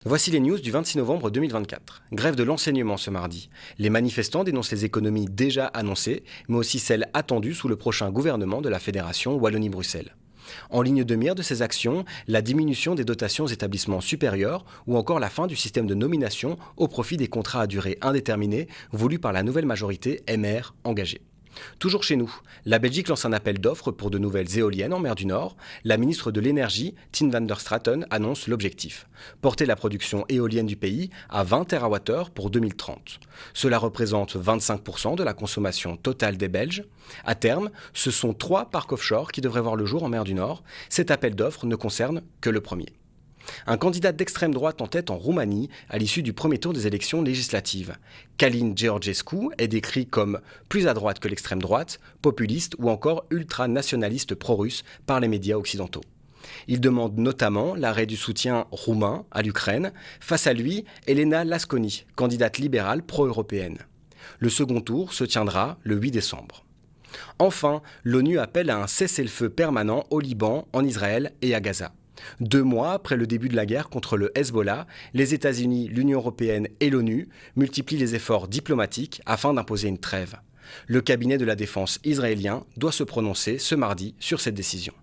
Voici les news du 26 novembre 2024. Grève de l'enseignement ce mardi. Les manifestants dénoncent les économies déjà annoncées, mais aussi celles attendues sous le prochain gouvernement de la Fédération Wallonie-Bruxelles. En ligne de mire de ces actions, la diminution des dotations aux établissements supérieurs ou encore la fin du système de nomination au profit des contrats à durée indéterminée voulus par la nouvelle majorité MR engagée. Toujours chez nous, la Belgique lance un appel d'offres pour de nouvelles éoliennes en mer du Nord. La ministre de l'Énergie, Tine van der Straten, annonce l'objectif. Porter la production éolienne du pays à 20 TWh pour 2030. Cela représente 25% de la consommation totale des Belges. À terme, ce sont 3 parcs offshore qui devraient voir le jour en mer du Nord. Cet appel d'offres ne concerne que le premier. Un candidat d'extrême droite en tête en Roumanie à l'issue du premier tour des élections législatives. Călin Georgescu est décrit comme plus à droite que l'extrême droite, populiste ou encore ultranationaliste pro-russe par les médias occidentaux. Il demande notamment l'arrêt du soutien roumain à l'Ukraine. Face à lui, Elena Lasconi, candidate libérale pro-européenne. Le second tour se tiendra le 8 décembre. Enfin, l'ONU appelle à un cessez-le-feu permanent au Liban, en Israël et à Gaza. 2 mois après le début de la guerre contre le Hezbollah, les États-Unis, l'Union européenne et l'ONU multiplient les efforts diplomatiques afin d'imposer une trêve. Le cabinet de la défense israélien doit se prononcer ce mardi sur cette décision.